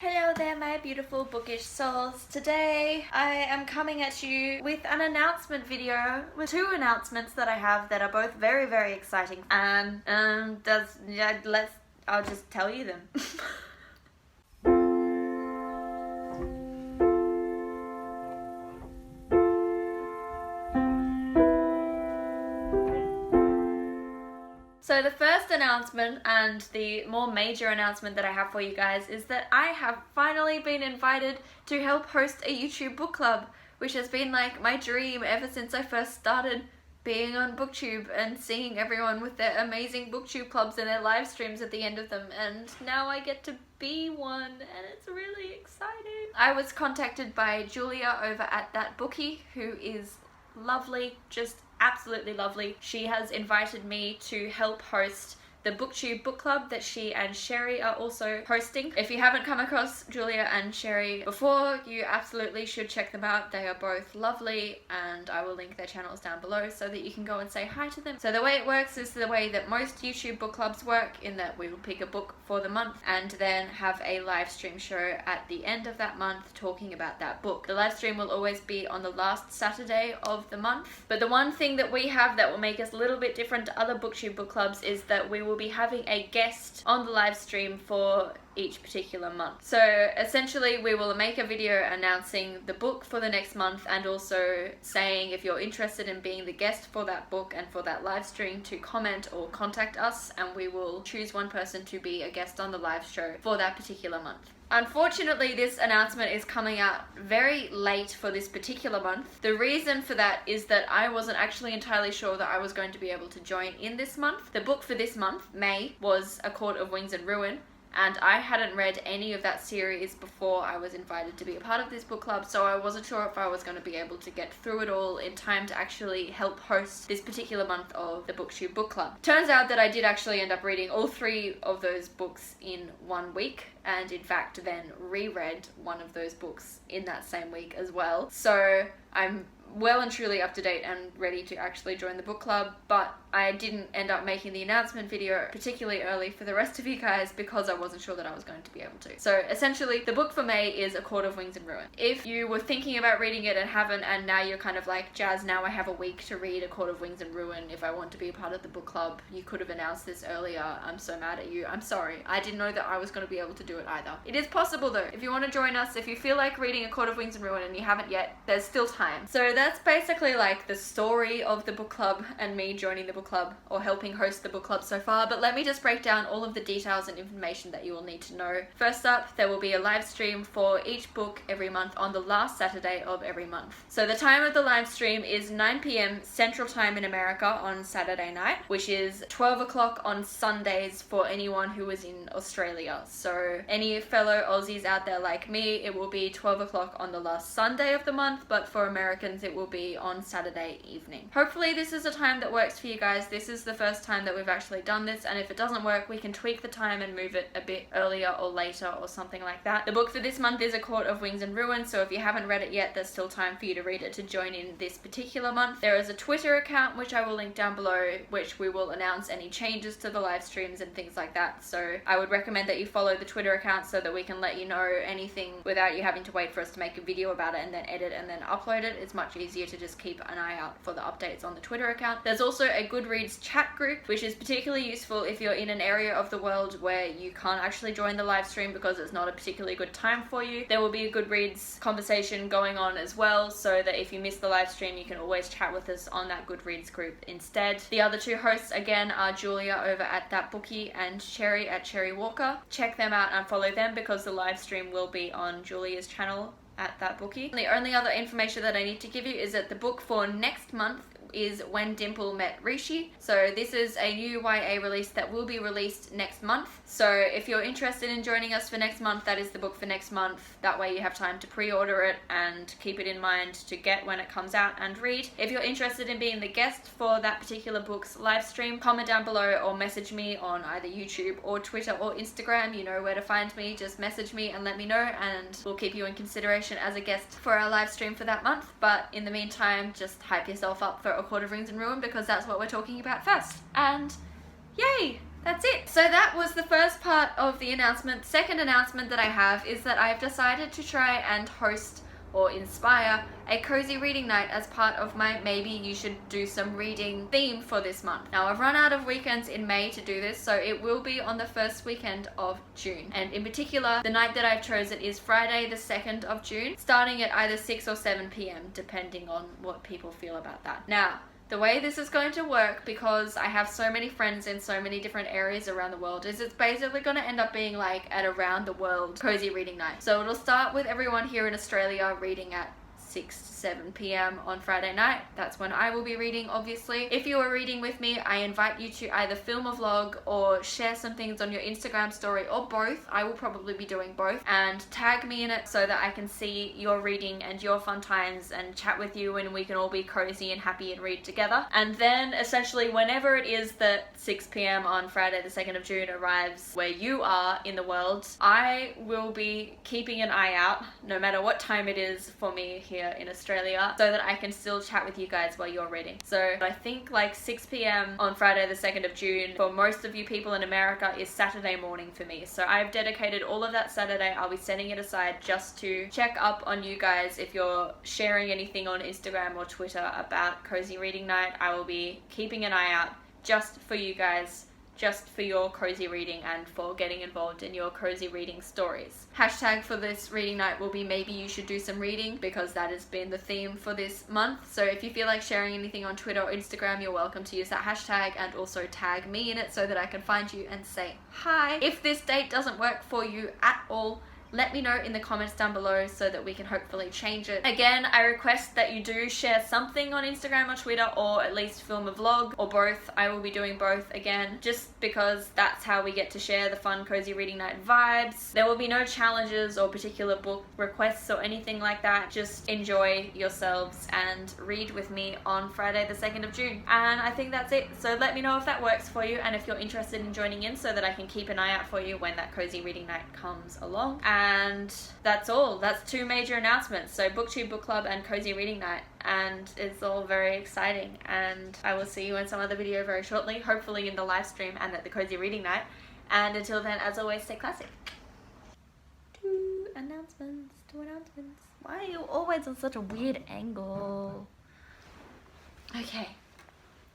Hello there, my beautiful bookish souls. Today I am coming at you with an announcement video with two announcements that I have that are both very, very exciting. I'll just tell you them. So the first announcement and the more major announcement that I have for you guys is that I have finally been invited to help host a YouTube book club, which has been like my dream ever since I first started being on Booktube and seeing everyone with their amazing Booktube clubs and their live streams at the end of them, and now I get to be one and it's really exciting. I was contacted by Julia over at that Bookie, who is lovely, just absolutely lovely. She has invited me to help host the Booktube book club that she and Cherrie are also hosting. If you haven't come across Julia and Cherrie before, you absolutely should check them out. They are both lovely, and I will link their channels down below so that you can go and say hi to them. So the way it works is the way that most YouTube book clubs work, in that we will pick a book for the month and then have a live stream show at the end of that month talking about that book. The live stream will always be on the last Saturday of the month, but the one thing that we have that will make us a little bit different to other Booktube book clubs is that we will be having a guest on the live stream for each particular month. So essentially we will make a video announcing the book for the next month and also saying if you're interested in being the guest for that book and for that live stream to comment or contact us, and we will choose one person to be a guest on the live show for that particular month. Unfortunately, this announcement is coming out very late for this particular month. The reason for that is that I wasn't actually entirely sure that I was going to be able to join in this month. The book for this month, May, was A Court of Wings and Ruin, and I hadn't read any of that series before I was invited to be a part of this book club, so I wasn't sure if I was going to be able to get through it all in time to actually help host this particular month of the Booktube book club. Turns out that I did actually end up reading all three of those books in 1 week, and in fact then reread one of those books in that same week as well. So I'm well and truly up to date and ready to actually join the book club, but I didn't end up making the announcement video particularly early for the rest of you guys because I wasn't sure that I was going to be able to. So essentially the book for May is A Court of Wings and Ruin. If you were thinking about reading it and haven't, and now you're kind of like, Jazz, now I have a week to read A Court of Wings and Ruin if I want to be a part of the book club, you could have announced this earlier, I'm so mad at you, I'm sorry. I didn't know that I was going to be able to do it either. It is possible though. If you want to join us, if you feel like reading A Court of Wings and Ruin and you haven't yet, there's still time. So that's basically like the story of the book club and me joining the book club, or helping host the book club so far, but let me just break down all of the details and information that you will need to know. First up, there will be a live stream for each book every month on the last Saturday of every month. So the time of the live stream is 9 p.m. Central Time in America on Saturday night, which is 12 o'clock on Sundays for anyone who is in Australia. So any fellow Aussies out there like me, it will be 12 o'clock on the last Sunday of the month, but for Americans it will be on Saturday evening. Hopefully this is a time that works for you guys. This is the first time that we've actually done this, and if it doesn't work we can tweak the time and move it a bit earlier or later or something like that. The book for this month is A Court of Wings and Ruin, so if you haven't read it yet there's still time for you to read it to join in this particular month. There is a Twitter account which I will link down below, which we will announce any changes to the live streams and things like that, so I would recommend that you follow the Twitter account so that we can let you know anything without you having to wait for us to make a video about it and then edit and then upload it. It's much easier to just keep an eye out for the updates on the Twitter account. There's also a Goodreads chat group, which is particularly useful if you're in an area of the world where you can't actually join the live stream because it's not a particularly good time for you. There will be a Goodreads conversation going on as well, so that if you miss the live stream you can always chat with us on that Goodreads group instead. The other two hosts again are Julia over at that Bookie and Cherrie at Cherrie Walker. Check them out and follow them because the live stream will be on Julia's channel at that Bookie. The only other information that I need to give you is that the book for next month is When Dimple Met Rishie. So this is a new YA release that will be released next month. So if you're interested in joining us for next month, that is the book for next month. That way you have time to pre-order it and keep it in mind to get when it comes out and read. If you're interested in being the guest for that particular book's live stream, comment down below or message me on either YouTube or Twitter or Instagram. You know where to find me. Just message me and let me know, and we'll keep you in consideration as a guest for our live stream for that month. But in the meantime, just hype yourself up for A Court of Wings and Ruin because that's what we're talking about first. And yay! that's it. So that was the first part of the announcement. Second announcement that I have is that I've decided to try and host or inspire a cozy reading night as part of my maybe you should do some reading theme for this month. Now I've run out of weekends in May to do this, so it will be on the first weekend of June. And in particular, the night that I've chosen is Friday the 2nd of June, starting at either 6 or 7 p.m. depending on what people feel about that. Now, the way this is going to work, because I have so many friends in so many different areas around the world, is it's basically going to end up being like an around the world cozy reading night. So it'll start with everyone here in Australia reading at 6 to 7 p.m. on Friday night. That's when I will be reading, obviously. If you are reading with me, I invite you to either film a vlog or share some things on your Instagram story, or both. I will probably be doing both, and tag me in it so that I can see your reading and your fun times and chat with you, and we can all be cozy and happy and read together. And then essentially whenever it is that 6 p.m. on Friday the 2nd of June arrives where you are in the world, I will be keeping an eye out no matter what time it is for me here in Australia, so that I can still chat with you guys while you're reading. So I think like 6 p.m. on Friday the 2nd of June for most of you people in America is Saturday morning for me. So I've dedicated all of that Saturday. I'll be setting it aside just to check up on you guys. If you're sharing anything on Instagram or Twitter about cozy reading night, I will be keeping an eye out just for you guys, just for your cozy reading and for getting involved in your cozy reading stories. Hashtag for this reading night will be maybe you should do some reading, because that has been the theme for this month. So if you feel like sharing anything on Twitter or Instagram, you're welcome to use that hashtag, and also tag me in it so that I can find you and say hi. If this date doesn't work for you at all, let me know in the comments down below so that we can hopefully change it. Again, I request that you do share something on Instagram or Twitter, or at least film a vlog, or both. I will be doing both again, just because that's how we get to share the fun cozy reading night vibes. There will be no challenges or particular book requests or anything like that. Just enjoy yourselves and read with me on Friday the 2nd of June. And I think that's it. So let me know if that works for you and if you're interested in joining in, so that I can keep an eye out for you when that cozy reading night comes along. And that's all. That's 2 major announcements. So Booktube Book Club and Cozy Reading Night. And it's all very exciting. And I will see you in some other video very shortly. Hopefully in the live stream and at the Cozy Reading Night. And until then, as always, stay classic. 2 announcements. 2 announcements. Why are you always on such a weird angle? Okay.